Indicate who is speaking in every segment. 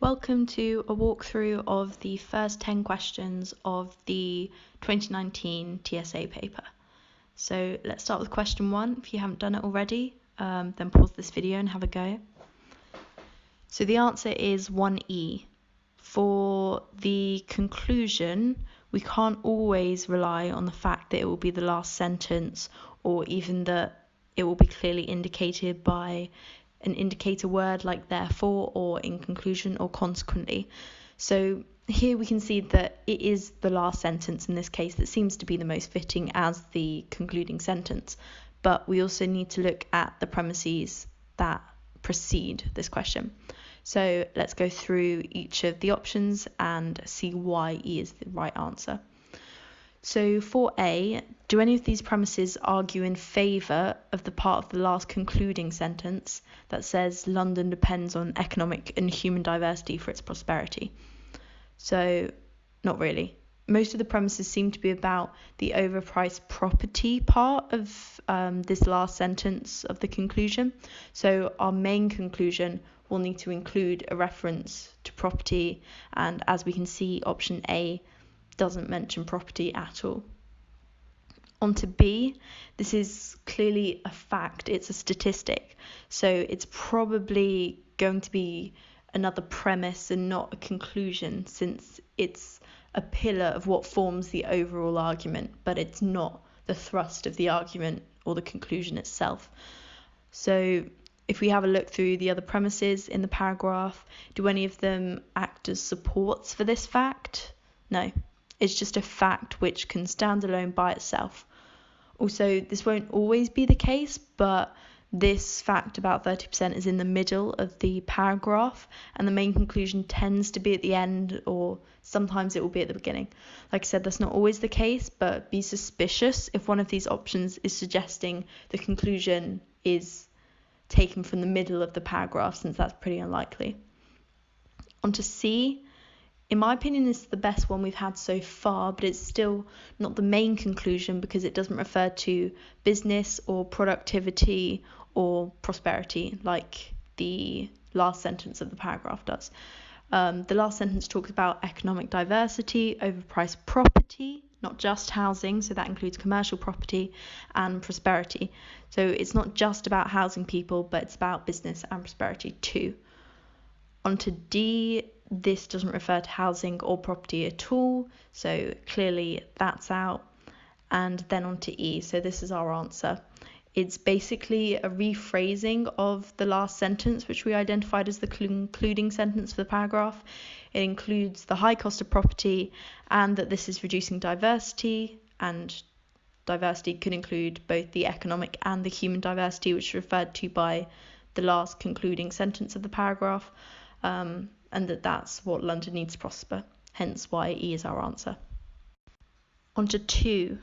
Speaker 1: Welcome to a walkthrough of the first 10 questions of the 2019 TSA paper. So let's start with question 1. If you haven't done it already, then pause this video and have a go. So the answer is 1E. For the conclusion, we can't always rely on the fact that it will be the last sentence, or even that it will be clearly indicated by an indicator word like therefore or in conclusion or consequently. So here we can see that it is the last sentence in this case that seems to be the most fitting as the concluding sentence, but we also need to look at the premises that precede this question. So let's go through each of the options and see why E is the right answer. So for A, do any of these premises argue in favour of the part of the last concluding sentence that says London depends on economic and human diversity for its prosperity? So not really. Most of the premises seem to be about the overpriced property part of this last sentence of the conclusion. So our main conclusion will need to include a reference to property, and as we can see, option A doesn't mention property at all. On to B, this is clearly a fact, it's a statistic, so it's probably going to be another premise and not a conclusion, since it's a pillar of what forms the overall argument, but it's not the thrust of the argument or the conclusion itself. So if we have a look through the other premises in the paragraph, do any of them act as supports for this fact? No. It's just a fact which can stand alone by itself. Also, this won't always be the case, but this fact about 30% is in the middle of the paragraph, and the main conclusion tends to be at the end, or sometimes it will be at the beginning. Like I said, that's not always the case, but be suspicious if one of these options is suggesting the conclusion is taken from the middle of the paragraph, since that's pretty unlikely. On to C. In my opinion, it's the best one we've had so far, but it's still not the main conclusion because it doesn't refer to business or productivity or prosperity like the last sentence of the paragraph does. The last sentence talks about economic diversity, overpriced property, not just housing, so that includes commercial property, and prosperity. So it's not just about housing people, but it's about business and prosperity too. On to D. This doesn't refer to housing or property at all, so clearly that's out. And then on to E, so this is our answer. It's basically a rephrasing of the last sentence, which we identified as the concluding sentence for the paragraph. It includes the high cost of property and that this is reducing diversity, and diversity could include both the economic and the human diversity, which is referred to by the last concluding sentence of the paragraph. And that's what London needs to prosper, hence why E is our answer. On to 2.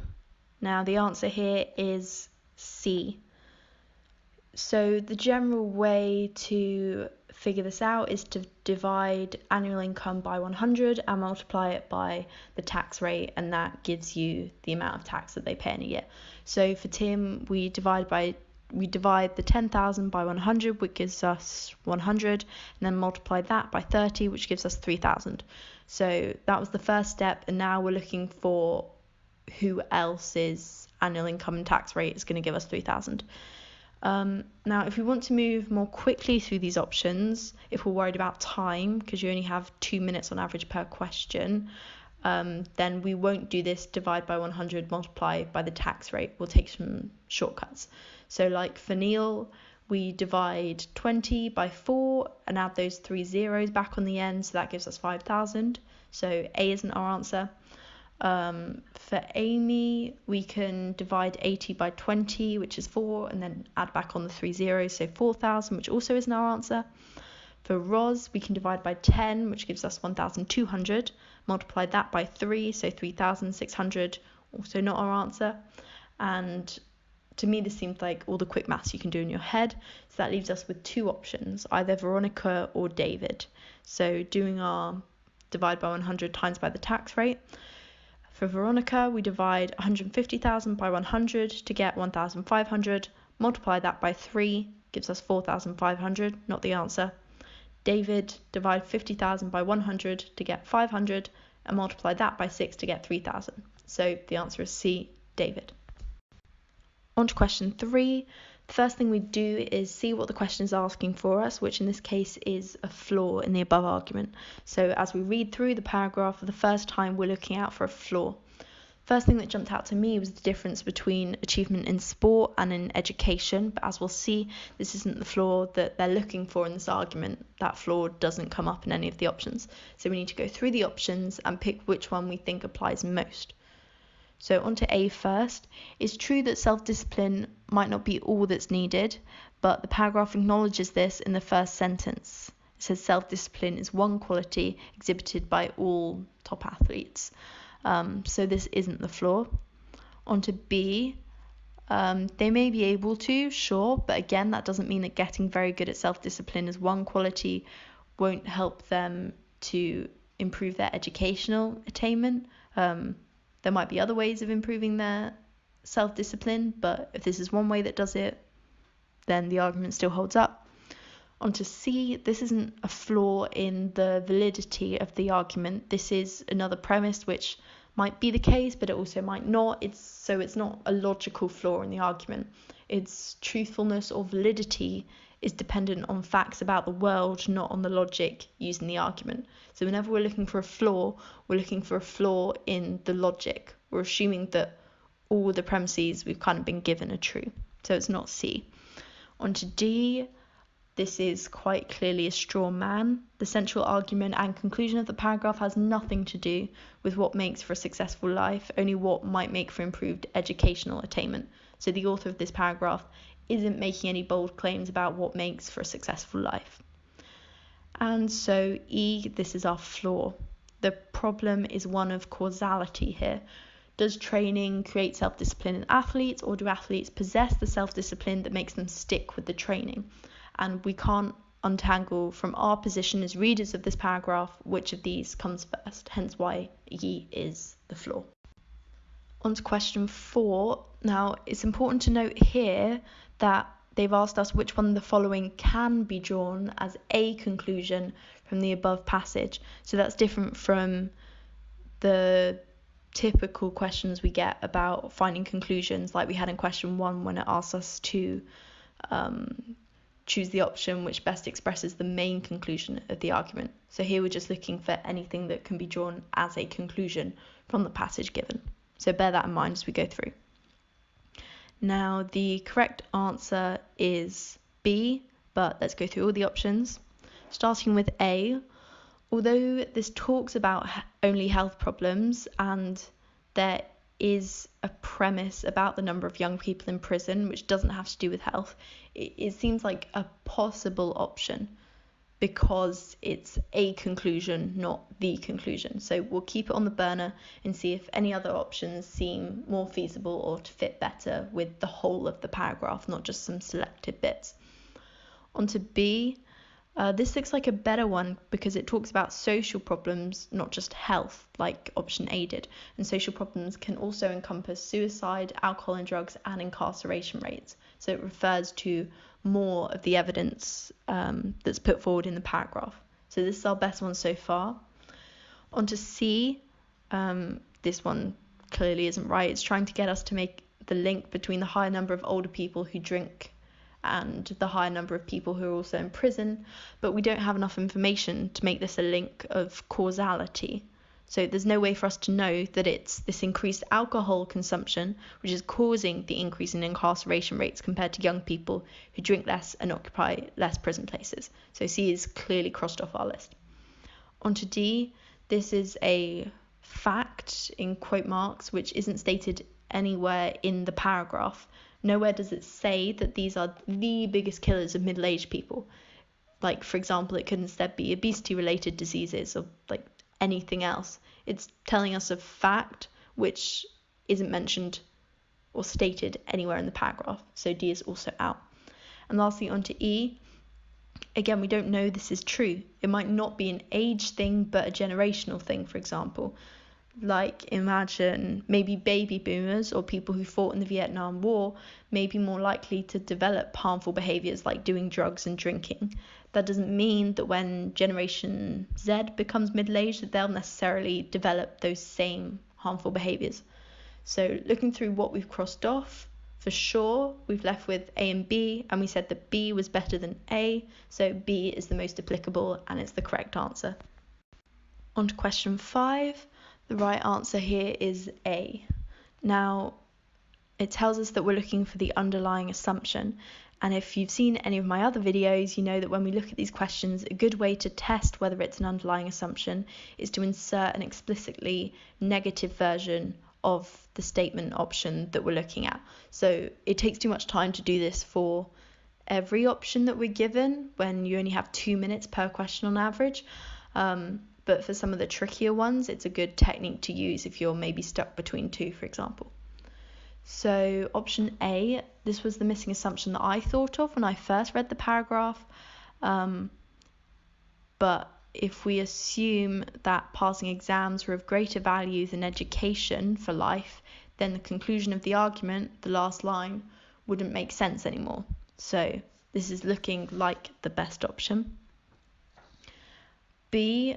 Speaker 1: Now the answer here is C. So the general way to figure this out is to divide annual income by 100 and multiply it by the tax rate, and that gives you the amount of tax that they pay in a year. So for Tim, we divide the 10,000 by 100, which gives us 100, and then multiply that by 30, which gives us 3,000. So that was the first step, and now we're looking for who else's annual income and tax rate is going to give us 3,000. Now, if we want to move more quickly through these options, if we're worried about time, because you only have 2 minutes on average per question, then we won't do this divide by 100 multiply by the tax rate. We'll take some shortcuts. So like for Neil, we divide 20 by 4 and add those 3 zeros back on the end, so that gives us 5,000. So A isn't our answer. For Amy, we can divide 80 by 20, which is 4, and then add back on the 3 zeros, so 4,000, which also isn't our answer. For Roz, we can divide by 10, which gives us 1,200, multiply that by 3, so 3,600, also not our answer. And to me, this seems like all the quick maths you can do in your head, so that leaves us with 2 options, either Veronica or David. So doing our divide by 100 times by the tax rate. For Veronica, we divide 150,000 by 100 to get 1,500, multiply that by 3, gives us 4,500, not the answer. David, divide 50,000 by 100 to get 500 and multiply that by 6 to get 3,000. So the answer is C, David. On to question 3. The first thing we do is see what the question is asking for us, which in this case is a flaw in the above argument. So as we read through the paragraph for the first time, we're looking out for a flaw. First thing that jumped out to me was the difference between achievement in sport and in education, but as we'll see, this isn't the flaw that they're looking for in this argument. That flaw doesn't come up in any of the options. So we need to go through the options and pick which one we think applies most. So on to A first. It's true that self-discipline might not be all that's needed, but the paragraph acknowledges this in the first sentence. It says self-discipline is one quality exhibited by all top athletes. So this isn't the flaw. On to B. They may be able to, sure, but again, that doesn't mean that getting very good at self-discipline as one quality won't help them to improve their educational attainment. There might be other ways of improving their self-discipline, but if this is one way that does it, then the argument still holds up. On to C, this isn't a flaw in the validity of the argument. This is another premise which might be the case, but it also might not. It's not a logical flaw in the argument. Its truthfulness or validity is dependent on facts about the world, not on the logic used in the argument. So whenever we're looking for a flaw, we're looking for a flaw in the logic. We're assuming that all the premises we've kind of been given are true. So it's not C. On to D. This is quite clearly a straw man. The central argument and conclusion of the paragraph has nothing to do with what makes for a successful life, only what might make for improved educational attainment. So the author of this paragraph isn't making any bold claims about what makes for a successful life. And so E, this is our flaw. The problem is one of causality here. Does training create self-discipline in athletes, or do athletes possess the self-discipline that makes them stick with the training? And we can't untangle from our position as readers of this paragraph which of these comes first, hence why E is the flaw. On to question 4. Now, it's important to note here that they've asked us which one of the following can be drawn as a conclusion from the above passage. So that's different from the typical questions we get about finding conclusions, like we had in question 1 when it asks us to choose the option which best expresses the main conclusion of the argument. So here we're just looking for anything that can be drawn as a conclusion from the passage given. So bear that in mind as we go through. Now the correct answer is B, but let's go through all the options. Starting with A, although this talks about only health problems and there is a premise about the number of young people in prison which doesn't have to do with health, it seems like a possible option because it's a conclusion, not the conclusion. So we'll keep it on the burner and see if any other options seem more feasible or to fit better with the whole of the paragraph, not just some selected bits. On to B. This looks like a better one because it talks about social problems, not just health, like option A did. And social problems can also encompass suicide, alcohol and drugs, and incarceration rates. So it refers to more of the evidence that's put forward in the paragraph. So this is our best one so far. On to C. This one clearly isn't right. It's trying to get us to make the link between the higher number of older people who drink and the higher number of people who are also in prison, but we don't have enough information to make this a link of causality. So there's no way for us to know that it's this increased alcohol consumption which is causing the increase in incarceration rates compared to young people who drink less and occupy less prison places. So C is clearly crossed off our list. On to D. This is a fact in quote marks which isn't stated anywhere in the paragraph. Nowhere does it say that these are the biggest killers of middle-aged people. Like, for example, it could instead be obesity-related diseases or like anything else. It's telling us a fact which isn't mentioned or stated anywhere in the paragraph. So D is also out. And lastly, on to E. Again, we don't know this is true. It might not be an age thing, but a generational thing, for example. like imagine maybe baby boomers or people who fought in the Vietnam War may be more likely to develop harmful behaviors like doing drugs and drinking. That doesn't mean that when Generation Z becomes middle-aged that they'll necessarily develop those same harmful behaviors. So looking through what we've crossed off, for sure we've left with A and B, and we said that B was better than A, so B is the most applicable and it's the correct answer. On to question 5. The right answer here is A. Now, it tells us that we're looking for the underlying assumption, and if you've seen any of my other videos, you know that when we look at these questions, a good way to test whether it's an underlying assumption is to insert an explicitly negative version of the statement option that we're looking at. So it takes too much time to do this for every option that we're given when you only have 2 minutes per question on average. But for some of the trickier ones, it's a good technique to use if you're maybe stuck between two, for example. So option A, this was the missing assumption that I thought of when I first read the paragraph. But if we assume that passing exams are of greater value than education for life, then the conclusion of the argument, the last line, wouldn't make sense anymore. So this is looking like the best option. B,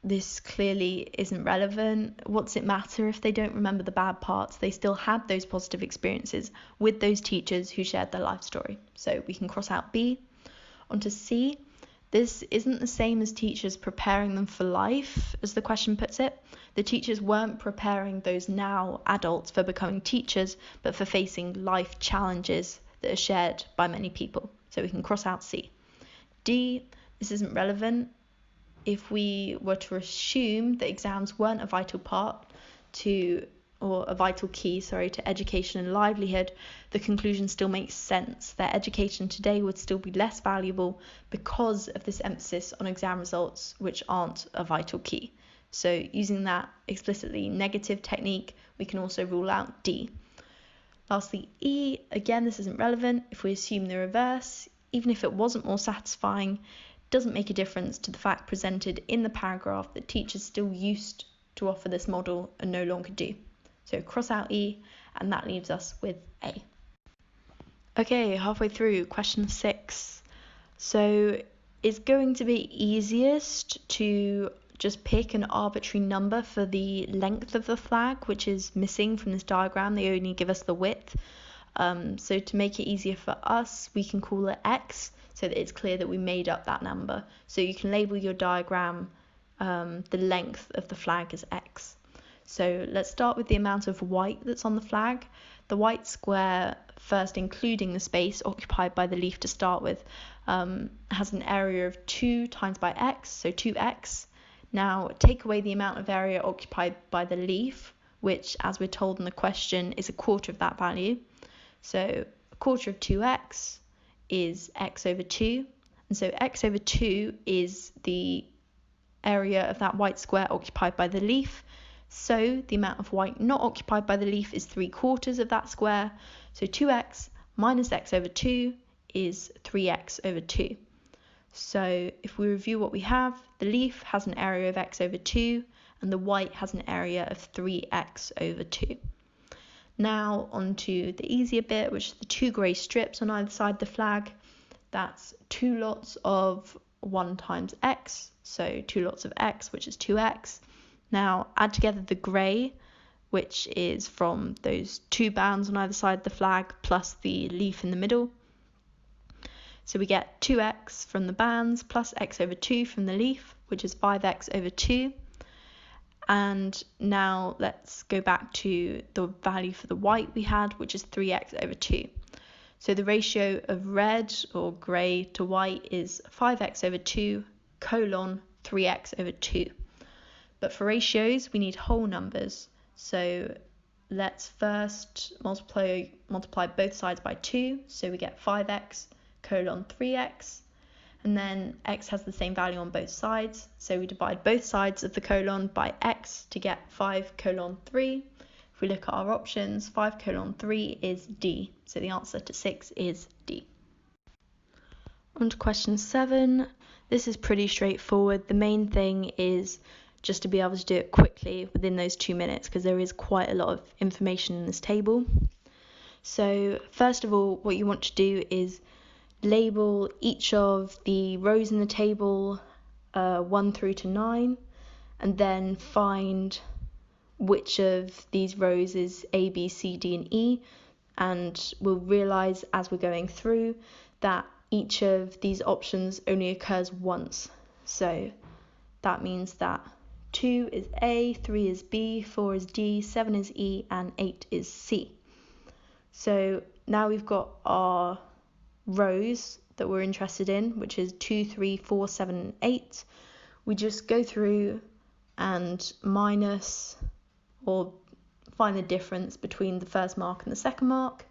Speaker 1: this clearly isn't relevant. What's it matter if they don't remember the bad parts? They still had those positive experiences with those teachers who shared their life story. So we can cross out B. On to C. This isn't the same as teachers preparing them for life, as the question puts it. The teachers weren't preparing those now adults for becoming teachers, but for facing life challenges that are shared by many people. So we can cross out C. D, this isn't relevant. If we were to assume that exams weren't a vital part or a vital key, to education and livelihood, the conclusion still makes sense that education today would still be less valuable because of this emphasis on exam results, which aren't a vital key. So using that explicitly negative technique, we can also rule out D. Lastly, E, again, this isn't relevant. If we assume the reverse, even if it wasn't more satisfying, it doesn't make a difference to the fact presented in the paragraph that teachers still used to offer this model and no longer do. So cross out E, and that leaves us with A. Okay, halfway through, question 6. So it's going to be easiest to just pick an arbitrary number for the length of the flag, which is missing from this diagram. They only give us the width. So to make it easier for us, we can call it X, so that it's clear that we made up that number. So you can label your diagram the length of the flag as X. So let's start with the amount of white that's on the flag. The white square, first including the space occupied by the leaf to start with, has an area of 2 times by x, so 2x. Now take away the amount of area occupied by the leaf, which, as we're told in the question, is a quarter of that value. So a quarter of 2x is x over 2, and so x over 2 is the area of that white square occupied by the leaf. So the amount of white not occupied by the leaf is 3/4 of that square. So 2x minus x over 2 is 3x over 2. So if we review what we have, the leaf has an area of x over 2 and the white has an area of 3x over 2. Now on to the easier bit, which is the 2 grey strips on either side of the flag. That's 2 lots of 1 times x, so 2 lots of x, which is 2x. Now add together the grey, which is from those 2 bands on either side of the flag plus the leaf in the middle. So we get 2x from the bands plus x over 2 from the leaf, which is 5x over 2. And now let's go back to the value for the white we had, which is 3x over 2. So the ratio of red or grey to white is 5x over 2 colon 3x over 2. But for ratios, we need whole numbers. So let's first multiply both sides by 2. So we get 5x colon 3x. And then x has the same value on both sides. So we divide both sides of the colon by x to get 5 colon 3. If we look at our options, 5 colon 3 is D. So the answer to 6 is D. On to question 7. This is pretty straightforward. The main thing is just to be able to do it quickly within those 2 minutes, because there is quite a lot of information in this table. So first of all, what you want to do is label each of the rows in the table 1 through to 9, and then find which of these rows is A, B, C, D, and E. And we'll realise as we're going through that each of these options only occurs once. So that means that 2 is A, 3 is B, 4 is D, 7 is E, and 8 is C. So now we've got our rows that we're interested in, which is 2, 3, 4, 7, and 8. We just go through and minus or find the difference between the first mark and the second mark,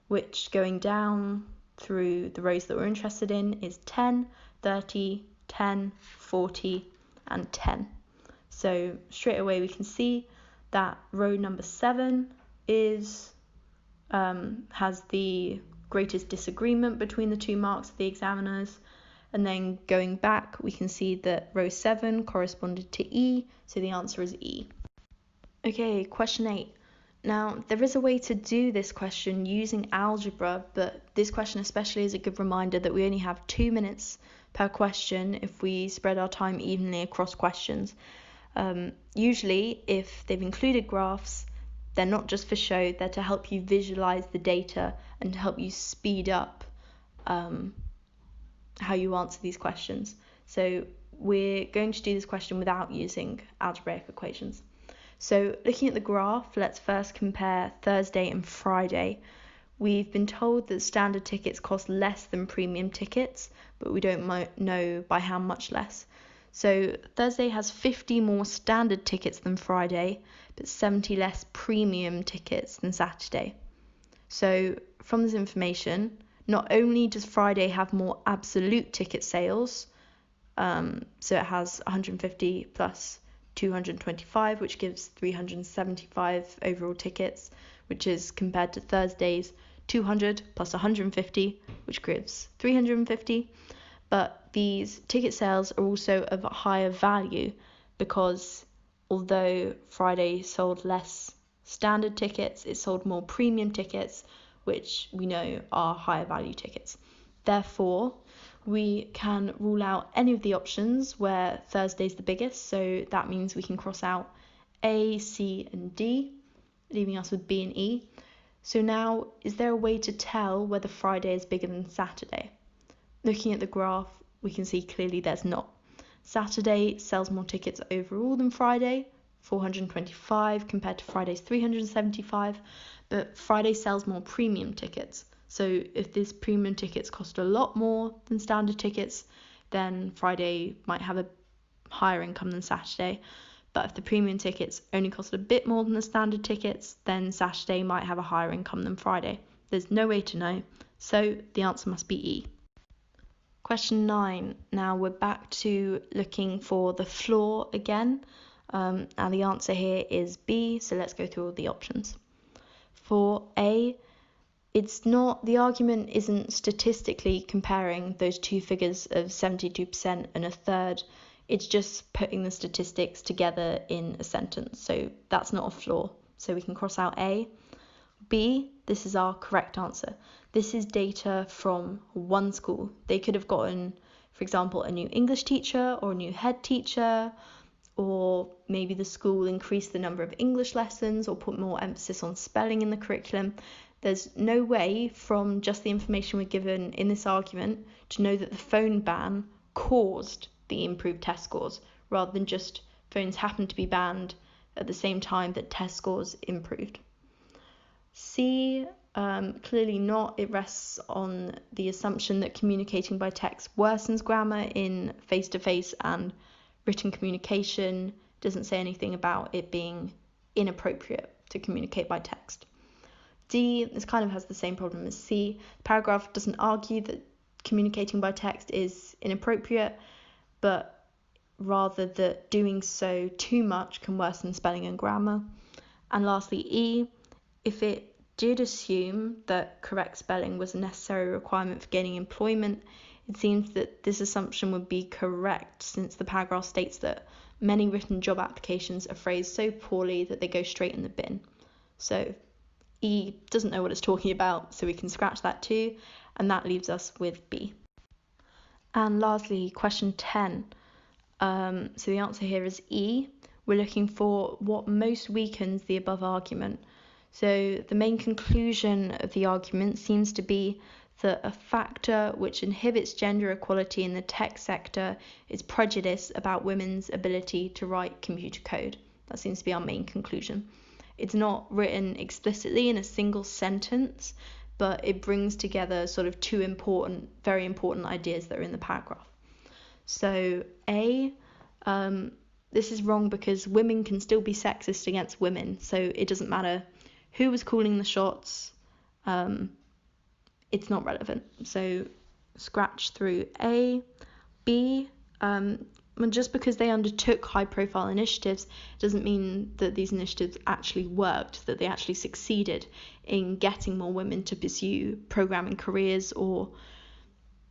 Speaker 1: which going down through the rows that we're interested in is 10, 30, 10, 40, and 10. So straight away we can see that row number 7 is has the greatest disagreement between the 2 marks of the examiners. And then going back, we can see that row 7 corresponded to E, so the answer is E. Okay, question 8. Now, there is a way to do this question using algebra, but this question especially is a good reminder that we only have 2 minutes per question if we spread our time evenly across questions. Usually, if they've included graphs, they're not just for show, they're to help you visualize the data and to help you speed up how you answer these questions. So we're going to do this question without using algebraic equations. So looking at the graph, let's first compare Thursday and Friday. We've been told that standard tickets cost less than premium tickets, but we don't know by how much less. So Thursday has 50 more standard tickets than Friday, but 70 less premium tickets than Saturday. So from this information, not only does Friday have more absolute ticket sales, so it has 150 plus 225, which gives 375 overall tickets, which is compared to Thursday's 200 plus 150, which gives 350. But these ticket sales are also of a higher value because although Friday sold less standard tickets, it sold more premium tickets, which we know are higher value tickets. Therefore, we can rule out any of the options where Thursday's the biggest, so that means we can cross out A, C, and D, leaving us with B and E. So now, is there a way to tell whether Friday is bigger than Saturday? Looking at the graph, we can see clearly there's not. Saturday sells more tickets overall than Friday, 425 compared to Friday's 375, but Friday sells more premium tickets. So if these premium tickets cost a lot more than standard tickets, then Friday might have a higher income than Saturday. But if the premium tickets only cost a bit more than the standard tickets, then Saturday might have a higher income than Friday. There's no way to know, so the answer must be E. Question 9. Now we're back to looking for the floor again. And the answer here is B, so let's go through all the options. For A, the argument isn't statistically comparing those two figures of 72% and a third. It's just putting the statistics together in a sentence. So that's not a flaw. So we can cross out A. B, this is our correct answer. This is data from one school. They could have gotten, for example, a new English teacher or a new head teacher, or maybe the school increased the number of English lessons or put more emphasis on spelling in the curriculum. There's no way from just the information we're given in this argument to know that the phone ban caused the improved test scores, rather than just phones happened to be banned at the same time that test scores improved. C, clearly not. It rests on the assumption that communicating by text worsens grammar in face-to-face and written communication. Doesn't say anything about it being inappropriate to communicate by text. D, this kind of has the same problem as C. The paragraph doesn't argue that communicating by text is inappropriate, but rather that doing so too much can worsen spelling and grammar. And lastly, E, if it did assume that correct spelling was a necessary requirement for gaining employment, it seems that this assumption would be correct, since the paragraph states that many written job applications are phrased so poorly that they go straight in the bin. So E doesn't know what it's talking about, so we can scratch that too, and that leaves us with B. And lastly, question 10. So the answer here is E. We're looking for what most weakens the above argument. So the main conclusion of the argument seems to be that a factor which inhibits gender equality in the tech sector is prejudice about women's ability to write computer code. That seems to be our main conclusion. It's not written explicitly in a single sentence, but it brings together sort of two very important ideas that are in the paragraph. So A, this is wrong because women can still be sexist against women, so it doesn't matter who was calling the shots, it's not relevant. So scratch through A. B, just because they undertook high-profile initiatives doesn't mean that these initiatives actually worked, that they actually succeeded in getting more women to pursue programming careers or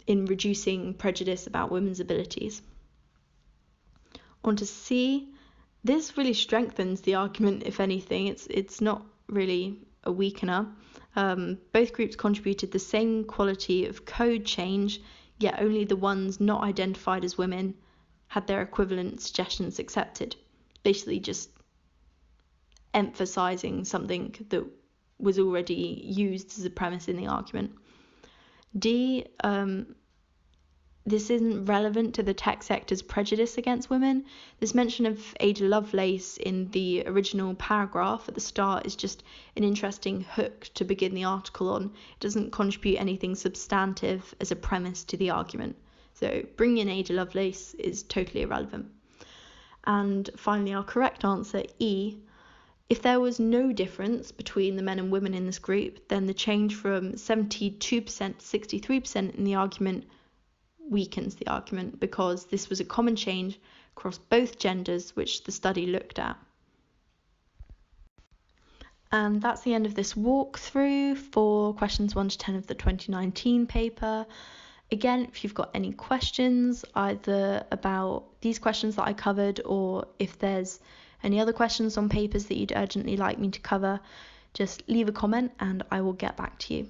Speaker 1: in reducing prejudice about women's abilities. On to C. This really strengthens the argument, if anything. It's not really a weakener. Both groups contributed the same quality of code change, yet only the ones not identified as women had their equivalent suggestions accepted. Basically just emphasizing something that was already used as a premise in the argument. D, this isn't relevant to the tech sector's prejudice against women. This mention of Ada Lovelace in the original paragraph at the start is just an interesting hook to begin the article on. It doesn't contribute anything substantive as a premise to the argument. So bringing in Ada Lovelace is totally irrelevant. And finally, our correct answer, E. If there was no difference between the men and women in this group, then the change from 72% to 63% in the argument weakens the argument, because this was a common change across both genders which the study looked at. And that's the end of this walkthrough for questions 1 to 10 of the 2019 paper. Again, if you've got any questions either about these questions that I covered, or if there's any other questions on papers that you'd urgently like me to cover, just leave a comment and I will get back to you.